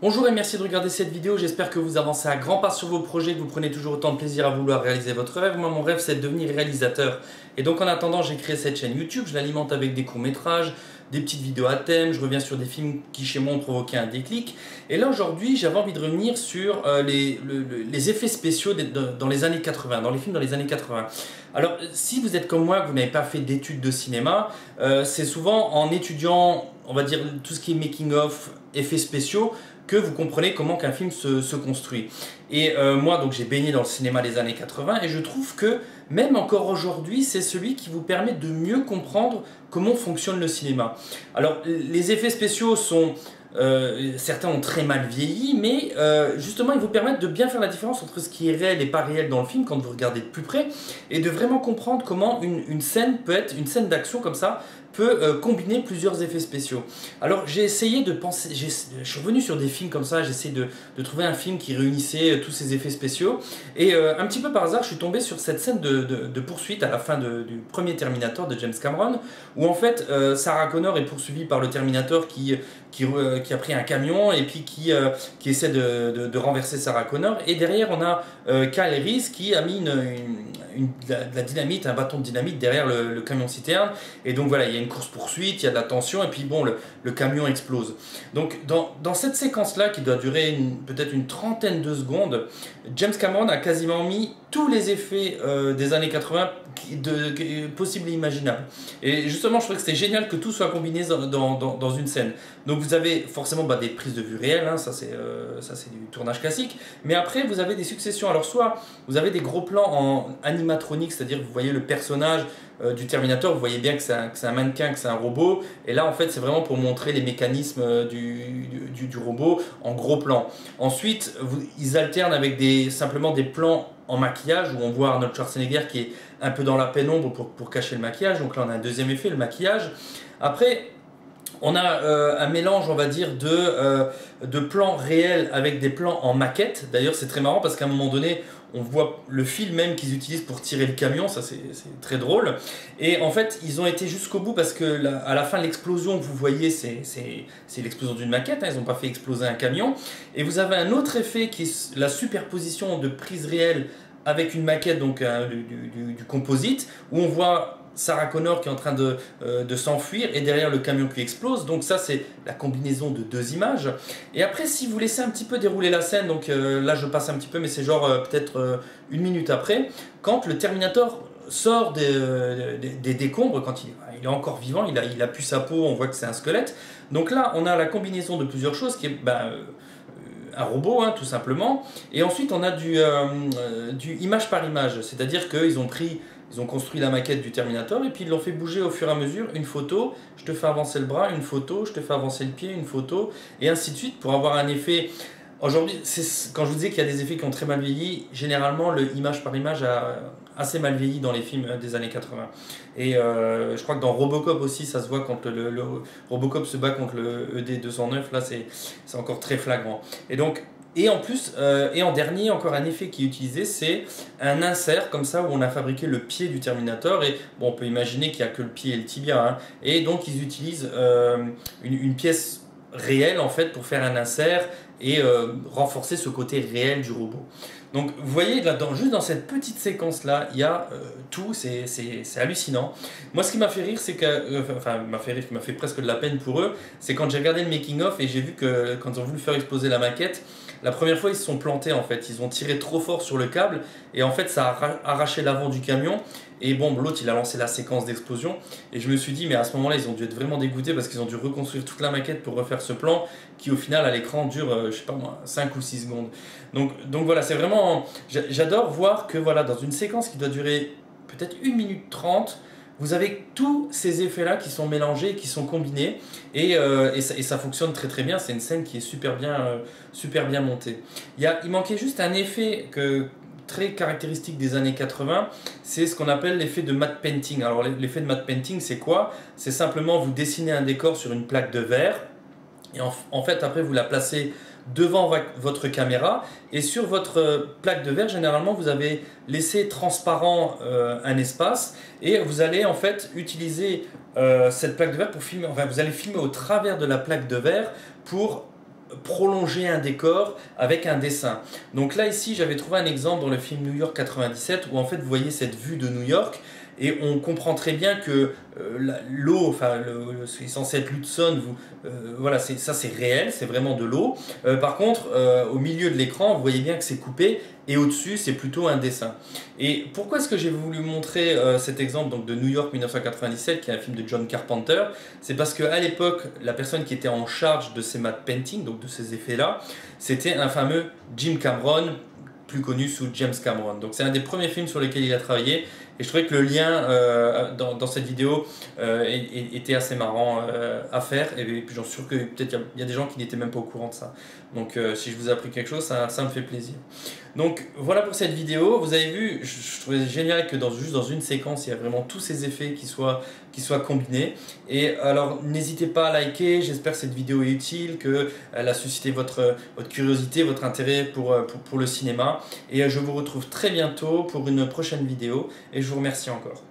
Bonjour et merci de regarder cette vidéo, j'espère que vous avancez à grands pas sur vos projets, que vous prenez toujours autant de plaisir à vouloir réaliser votre rêve. Moi mon rêve c'est de devenir réalisateur et donc en attendant j'ai créé cette chaîne YouTube, je l'alimente avec des courts-métrages, des petites vidéos à thème, je reviens sur des films qui chez moi ont provoqué un déclic. Et là aujourd'hui j'avais envie de revenir sur les effets spéciaux dans les années 80, dans les films dans les années 80. Alors si vous êtes comme moi, que vous n'avez pas fait d'études de cinéma, c'est souvent en étudiant, on va dire tout ce qui est making of, effets spéciaux, que vous comprenez comment qu'un film se construit. Et moi, donc j'ai baigné dans le cinéma des années 80 et je trouve que même encore aujourd'hui, c'est celui qui vous permet de mieux comprendre comment fonctionne le cinéma. Alors, les effets spéciaux sont... certains ont très mal vieilli, mais justement ils vous permettent de bien faire la différence entre ce qui est réel et pas réel dans le film quand vous regardez de plus près et de vraiment comprendre comment une scène peut être, une scène d'action comme ça, peut combiner plusieurs effets spéciaux. Alors j'ai essayé de penser, je suis revenu sur des films comme ça, j'ai essayé de trouver un film qui réunissait tous ces effets spéciaux et un petit peu par hasard je suis tombé sur cette scène de poursuite à la fin du premier Terminator de James Cameron où en fait Sarah Connor est poursuivie par le Terminator qui a pris un camion et puis qui essaie de renverser Sarah Connor. Et derrière, on a Kyle Reese qui a mis de la dynamite, un bâton de dynamite derrière le camion-citerne. Et donc voilà, il y a une course-poursuite, il y a de la tension, et puis bon, le camion explose. Donc dans cette séquence-là, qui doit durer peut-être une trentaine de secondes, James Cameron a quasiment mis tous les effets des années 80 possibles et imaginables. Et justement, je trouvais que c'était génial que tout soit combiné dans une scène. Donc vous avez forcément des prises de vue réelles, hein, ça c'est du tournage classique, mais après vous avez des successions. Alors soit vous avez des gros plans en animatronique, c'est-à-dire vous voyez le personnage du Terminator, vous voyez bien que c'est un mannequin, que c'est un robot, et là en fait c'est vraiment pour montrer les mécanismes du robot en gros plan. Ensuite ils alternent avec simplement des plans en maquillage où on voit Arnold Schwarzenegger qui est un peu dans la pénombre pour cacher le maquillage, donc là on a un deuxième effet, le maquillage. Après on a un mélange, on va dire, de plans réels avec des plans en maquette. D'ailleurs, c'est très marrant parce qu'à un moment donné, on voit le fil même qu'ils utilisent pour tirer le camion. Ça, c'est très drôle. Et en fait, ils ont été jusqu'au bout parce que à la fin, l'explosion que vous voyez, c'est l'explosion d'une maquette. Hein, ils n'ont pas fait exploser un camion. Et vous avez un autre effet qui est la superposition de prises réelles avec une maquette, donc du composite, où on voit Sarah Connor qui est en train de s'enfuir et derrière le camion qui explose. Donc ça c'est la combinaison de deux images. Et après si vous laissez un petit peu dérouler la scène, donc là je passe un petit peu mais c'est genre peut-être une minute après, quand le Terminator sort des décombres, quand il est encore vivant, il a pu sa peau, on voit que c'est un squelette. Donc là on a la combinaison de plusieurs choses qui est un robot, hein, tout simplement. Et ensuite, on a du image par image, c'est-à-dire qu'ils ont construit la maquette du Terminator et puis ils l'ont fait bouger au fur et à mesure. Une photo, je te fais avancer le bras, une photo, je te fais avancer le pied, une photo, et ainsi de suite pour avoir un effet. Aujourd'hui, quand je vous disais qu'il y a des effets qui ont très mal vieilli, généralement le image par image a assez mal vieilli dans les films des années 80. Et je crois que dans Robocop aussi, ça se voit quand le Robocop se bat contre le ED-209, là c'est encore très flagrant. Et donc, et en plus, et en dernier, encore un effet qui est utilisé, c'est un insert comme ça où on a fabriqué le pied du Terminator. Et bon, on peut imaginer qu'il n'y a que le pied et le tibia. Hein, et donc ils utilisent une pièce réelle en fait pour faire un insert et renforcer ce côté réel du robot. Donc vous voyez là-dedans, juste dans cette petite séquence là, il y a tout, c'est hallucinant. Moi ce qui m'a fait rire, c'est que, enfin m'a fait rire, qui m'a fait presque de la peine pour eux, c'est quand j'ai regardé le making of et j'ai vu que quand ils ont voulu faire exploser la maquette, la première fois ils se sont plantés en fait, ils ont tiré trop fort sur le câble et en fait ça a arraché l'avant du camion. Et bon, l'autre il a lancé la séquence d'explosion et je me suis dit mais à ce moment là ils ont dû être vraiment dégoûtés parce qu'ils ont dû reconstruire toute la maquette pour refaire ce plan qui au final à l'écran dure je sais pas moi 5 ou 6 secondes. Donc voilà, c'est vraiment, j'adore voir que voilà, dans une séquence qui doit durer peut-être 1 minute 30, vous avez tous ces effets là qui sont mélangés, qui sont combinés et ça fonctionne très très bien. C'est une scène qui est super bien montée. Il manquait juste un effet très caractéristique des années 80, c'est ce qu'on appelle l'effet de matte painting. Alors l'effet de matte painting c'est quoi? C'est simplement vous dessinez un décor sur une plaque de verre et en fait après vous la placez devant votre caméra et sur votre plaque de verre généralement vous avez laissé transparent un espace et vous allez en fait utiliser cette plaque de verre pour filmer, enfin vous allez filmer au travers de la plaque de verre pour prolonger un décor avec un dessin. Donc là ici j'avais trouvé un exemple dans le film New York 97 où en fait vous voyez cette vue de New York et on comprend très bien que l'eau, enfin ce qui est censé être l'Hudson, voilà, ça c'est réel, c'est vraiment de l'eau. Par contre au milieu de l'écran vous voyez bien que c'est coupé et au-dessus c'est plutôt un dessin. Et pourquoi est-ce que j'ai voulu montrer cet exemple donc, de New York 1997 qui est un film de John Carpenter? C'est parce qu'à l'époque la personne qui était en charge de ces matte painting, donc de ces effets là, c'était un fameux Jim Cameron, plus connu sous James Cameron. Donc c'est un des premiers films sur lesquels il a travaillé et je trouvais que le lien dans cette vidéo était assez marrant à faire et puis j'en suis sûr que peut-être il y a des gens qui n'étaient même pas au courant de ça. Donc si je vous ai appris quelque chose, ça me fait plaisir. Donc voilà pour cette vidéo. Vous avez vu, je trouvais génial que juste dans une séquence, il y a vraiment tous ces effets qui soient combinés. Et alors n'hésitez pas à liker, j'espère que cette vidéo est utile, qu'elle a suscité votre curiosité, votre intérêt pour le cinéma. Et je vous retrouve très bientôt pour une prochaine vidéo et je vous remercie encore.